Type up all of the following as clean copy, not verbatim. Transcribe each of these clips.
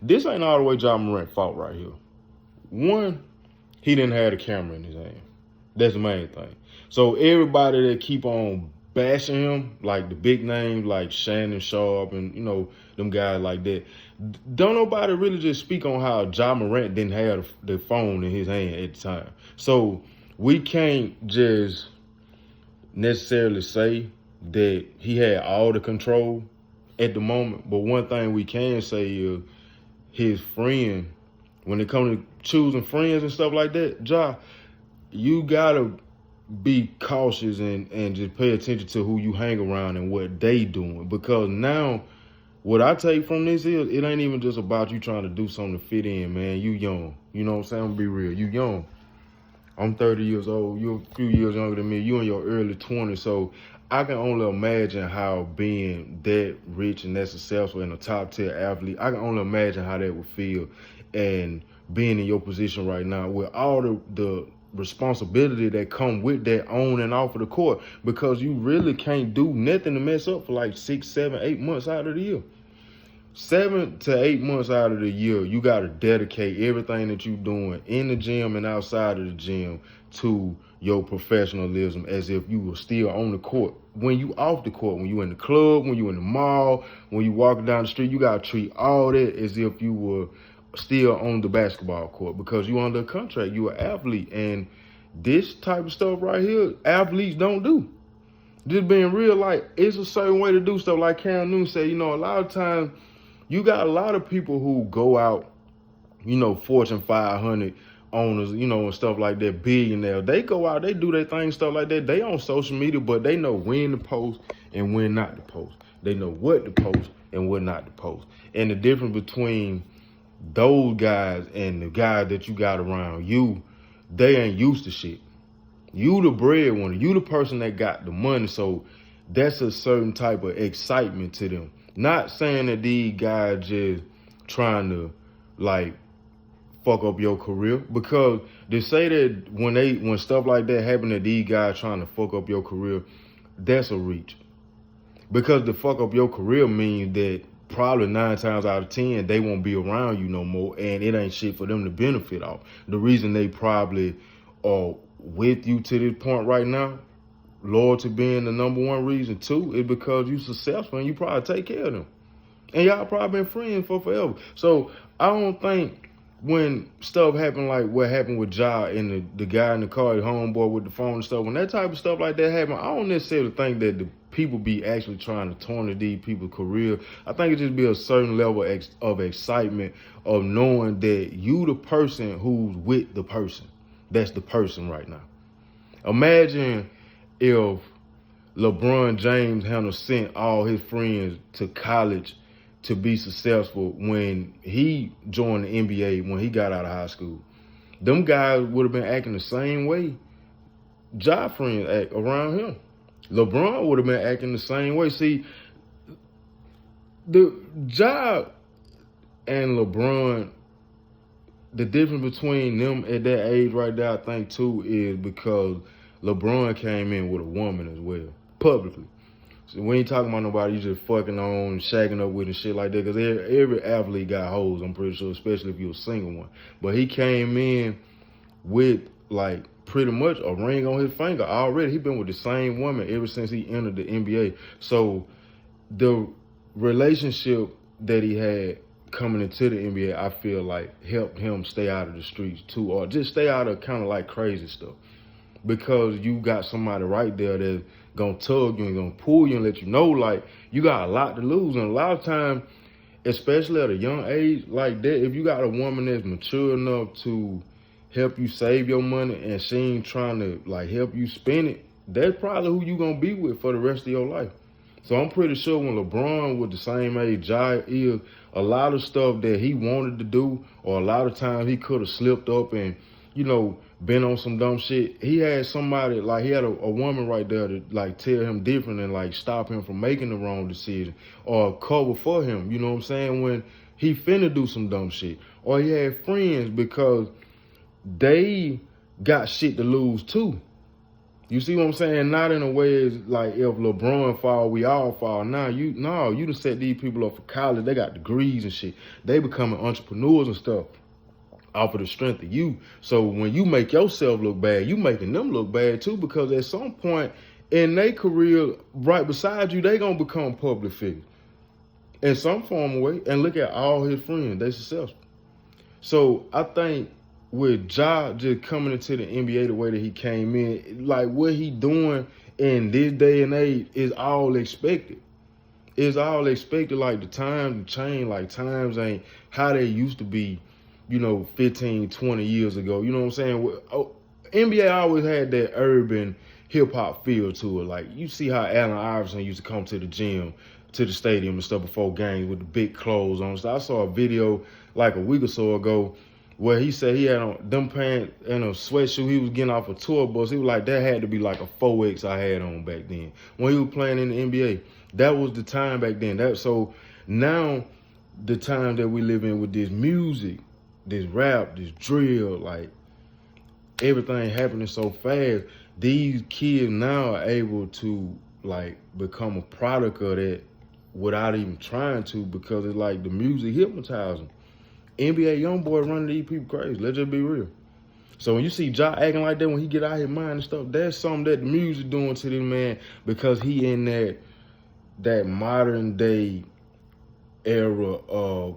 This ain't all the way Jamorant fault right here. One, he didn't have the camera in his hand. That's the main thing. So everybody that keep on bashing him, like the big names like Shannon Sharp and, them guys like that, don't nobody really just speak on how Jamorant didn't have the phone in his hand at the time. So we can't just necessarily say that he had all the control at the moment. But one thing we can say is his friend, when it comes to choosing friends and stuff like that, you gotta be cautious and just pay attention to who you hang around and what they doing. Because now, what I take from this is, it ain't even just about you trying to do something to fit in, man. You young. You know what I'm saying? I'm gonna be real. You young. I'm 30 years old. You're a few years younger than me. You in your early 20s. So I can only imagine how being that rich and that successful and a top tier athlete, I can only imagine how that would feel. And being in your position right now with all the responsibility that come with that on and off of the court, because you really can't do nothing to mess up for like 6, 7, 8 months out of the year. 7 to 8 months out of the year, you got to dedicate everything that you're doing in the gym and outside of the gym to your professionalism, as if you were still on the court. When you off the court, when you in the club, when you in the mall, when you walking down the street, you got to treat all that as if you were still on the basketball court, because you under a contract, you an athlete. And this type of stuff right here, athletes don't do. Just being real, like, it's a certain way to do stuff. Like Cam Newton said, a lot of times you got a lot of people who go out, Fortune 500 owners, and stuff like that, billionaires. They go out, they do their thing, stuff like that. They on social media, but they know when to post and when not to post. They know what to post and what not to post. And the difference between those guys and the guys that you got around you, they ain't used to shit. You the breadwinner, you the person that got the money, so that's a certain type of excitement to them. Not saying that these guys just trying to like fuck up your career, because they say that when stuff like that happen to these guys trying to fuck up your career, that's a reach. Because to fuck up your career means that probably 9 times out of 10 they won't be around you no more, and it ain't shit for them to benefit off. The reason they probably are with you to this point right now, loyalty being the number one reason too, is because you successful and you probably take care of them. And y'all probably been friends for forever. So I don't think when stuff happen like what happened with Ja and the guy in the car, the homeboy with the phone and stuff, when that type of stuff like that happen, I don't necessarily think that the people be actually trying to tarnish these people's career. I think it just be a certain level of excitement of knowing that you the person who's with the person. That's the person right now. Imagine if LeBron James had sent all his friends to college to be successful when he joined the NBA, when he got out of high school. Them guys would have been acting the same way Ja friends act around him. LeBron would have been acting the same way. See, the Ja and LeBron, the difference between them at that age right there, I think too, is because LeBron came in with a woman as well, publicly. So we ain't talking about nobody you just fucking on, shagging up with and shit like that, because every athlete got hoes, I'm pretty sure, especially if you're a single one. But he came in with, like, pretty much a ring on his finger already. He been with the same woman ever since he entered the NBA. So the relationship that he had coming into the NBA, I feel like helped him stay out of the streets too, or just stay out of kind of like crazy stuff. Because you got somebody right there that's gonna tug you and gonna pull you and let you know, like, you got a lot to lose. And a lot of times, especially at a young age like that, if you got a woman that's mature enough to help you save your money and she ain't trying to like help you spend it, that's probably who you gonna be with for the rest of your life. So I'm pretty sure when LeBron was the same age Ja is, a lot of stuff that he wanted to do, or a lot of times he could have slipped up and, been on some dumb shit, he had somebody, like he had a woman right there to like tell him different and like stop him from making the wrong decision, or cover for him, you know what I'm saying, when he finna do some dumb shit. Or he had friends, because they got shit to lose too. You see what I'm saying? Not in a way it's like if LeBron fall, we all fall. Now you done set these people up for college. They got degrees and shit. They becoming entrepreneurs and stuff off of the strength of you. So when you make yourself look bad, you making them look bad too, because at some point in their career, right beside you, they gonna become public figures in some form of way. And look at all his friends, they successful. So I think with Ja just coming into the NBA the way that he came in, like what he doing in this day and age is all expected. It's all expected. Like the times change, like times ain't how they used to be, 15, 20 years ago. You know what I'm saying? NBA always had that urban hip hop feel to it. Like you see how Allen Iverson used to come to the gym, to the stadium and stuff before games with the big clothes on. So I saw a video like a week or so ago where he said he had on them pants and a sweatshirt. He was getting off a tour bus. He was like, that had to be like a 4X I had on back then when he was playing in the NBA. That was the time back then. So now the time that we live in with this music, this rap, this drill, like everything happening so fast, these kids now are able to like become a product of that without even trying to, because it's like the music hypnotizing. NBA young boy running these people crazy. Let's just be real. So when you see Ja acting like that, when he get out his mind and stuff, that's something that the music doing to this man, because he in that modern day era of,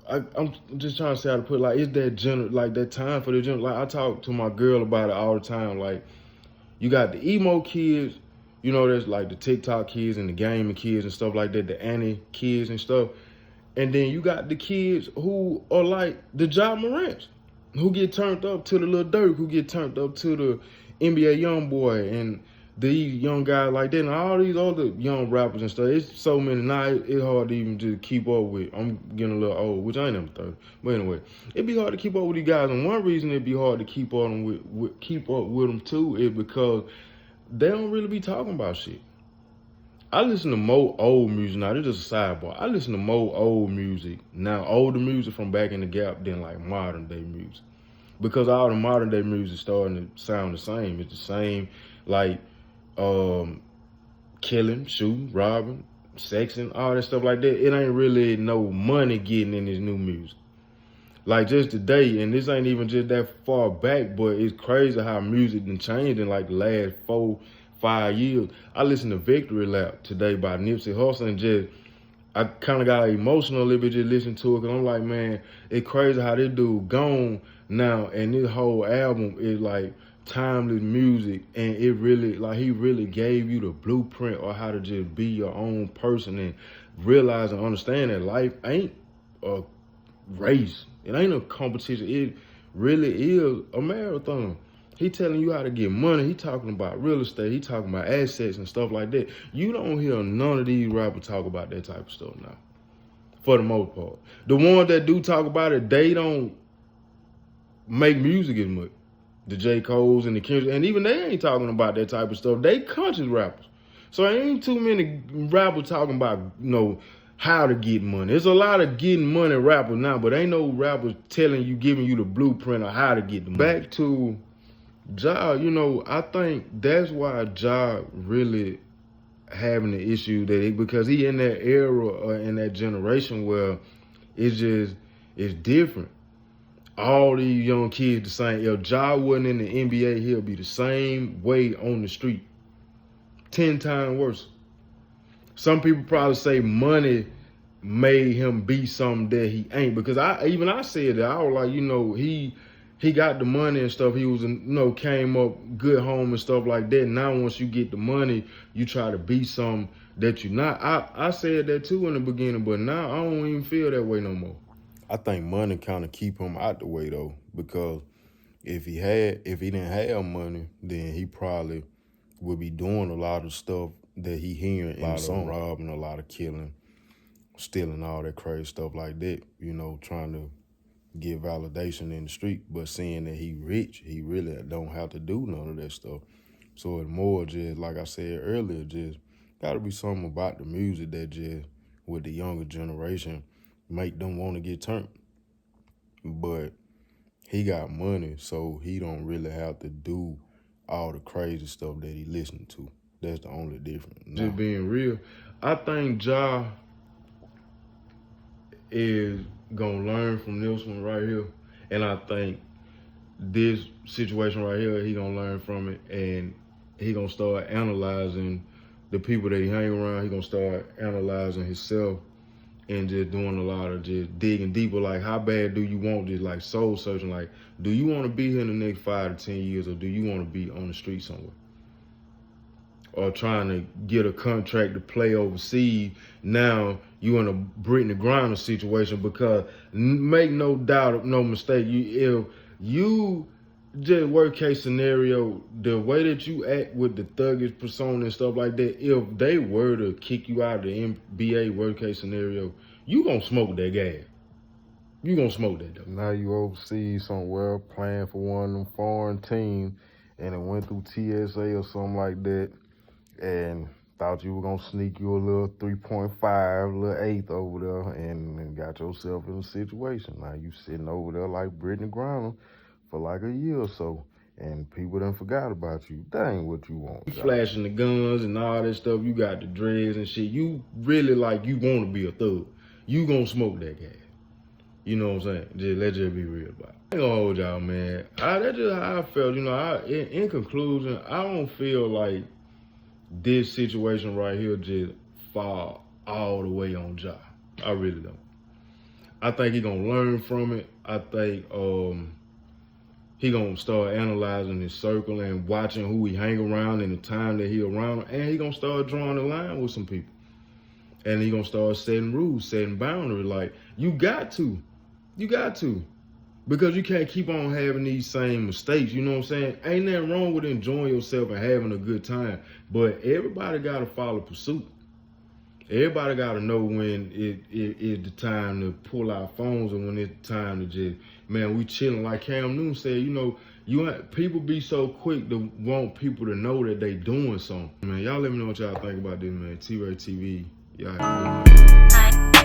I'm just trying to say how to put it, like it's that like that time for the general. Like I talk to my girl about it all the time. Like you got the emo kids, there's like the TikTok kids and the gaming kids and stuff like that, the Annie kids and stuff. And then you got the kids who are like the Jamorants, who get turned up to the Lil Durk, who get turned up to the NBA young boy and these young guys like that, and all these other young rappers and stuff. It's so many now, it's hard to even just keep up with. I'm getting a little old, which I ain't never 30. But anyway, it'd be hard to keep up with these guys. And one reason it'd be hard to keep up with them too is because they don't really be talking about shit. I listen to more old music now. This is just a sidebar. I listen to more old music now, older music from back in the gap, than like modern day music, because all the modern day music starting to sound the same. It's the same, like killing, shooting, robbing, sexing, all that stuff like that. It ain't really no money getting in this new music. Like just today, and this ain't even just that far back, but it's crazy how music done changed in like the last 4-5 years. I listened to Victory Lap today by Nipsey Hussle, and I kind of got emotional a little bit just listening to it, because I'm like, man, it's crazy how this dude gone now, and this whole album is like timeless music, and it really, like, he really gave you the blueprint on how to just be your own person and realize and understand that life ain't a race. It ain't a competition. It really is a marathon. He telling you how to get money. He talking about real estate. He talking about assets and stuff like that. You don't hear none of these rappers talk about that type of stuff now, for the most part. The ones that do talk about it, they don't make music as much. The J. Cole's and the Kendrick, and even they ain't talking about that type of stuff. They conscious rappers. So ain't too many rappers talking about, how to get money. There's a lot of getting money rappers now, but ain't no rappers giving you the blueprint of how to get the money. Back to Ja, I think that's why Ja really having the issue because he in that era or in that generation where it's different. All these young kids the same. If Ja wasn't in the NBA, he'll be the same way on the street. 10 times worse. Some people probably say money made him be something that he ain't, because I said that. I was like, he got the money and stuff. He was, came up good home and stuff like that. Now once you get the money, you try to be something that you're not. I said that too in the beginning, but now I don't even feel that way no more. I think money kind of keep him out the way though, because if he didn't have money, then he probably would be doing a lot of stuff that he hearing, a lot of robbing, a lot of killing, stealing, all that crazy stuff like that, trying to get validation in the street. But seeing that he rich, he really don't have to do none of that stuff. So it's more just, like I said earlier, just gotta be something about the music that just, with the younger generation, make them want to get turned. But he got money, so he don't really have to do all the crazy stuff that he listened to. That's the only difference. Just being real, I think Ja is gonna learn from this one right here, and I think this situation right here, he gonna learn from it, and he gonna start analyzing the people that he hang around. He gonna start analyzing himself and just doing a lot of just digging deeper. Like, how bad do you want this? Like, soul searching. Like, do you want to be here in the next 5 to 10 years, or do you want to be on the street somewhere? Or trying to get a contract to play overseas. Now you in a Brittany Griner situation, because make no doubt, no mistake, if you just worst case scenario, the way that you act with the thuggish persona and stuff like that, if they were to kick you out of the NBA worst case scenario, you gonna smoke that gas. You gonna smoke that though. Now you overseas somewhere playing for one of them foreign teams, and it went through TSA or something like that, and thought you were gonna sneak you a little 3.5, little eighth over there, and got yourself in a situation. Now you sitting over there like Brittany Griner for like a year or so, and people done forgot about you. That ain't what you want. You flashing the guns and all that stuff. You got the dreads and shit. You really like, you want to be a thug. You gonna smoke that gas. You know what I'm saying? Let's just be real about it. I ain't gonna hold y'all, man. That's just how I felt. You know, in conclusion, I don't feel like this situation right here just fall all the way on Ja. I really don't. I think he gonna learn from it. I think he gonna start analyzing his circle and watching who he hang around and the time that he around, and he gonna start drawing a line with some people. And he gonna start setting rules, setting boundaries. Like, you got to. Because you can't keep on having these same mistakes, you know what I'm saying? Ain't nothing wrong with enjoying yourself and having a good time, but everybody gotta follow pursuit. Everybody gotta know when it is the time to pull out phones and when it's time to just, man, we chilling. Like Cam Newton said, you know, people be so quick to want people to know that they doing something. Man, y'all let me know what y'all think about this, man. T-RaeTv, y'all.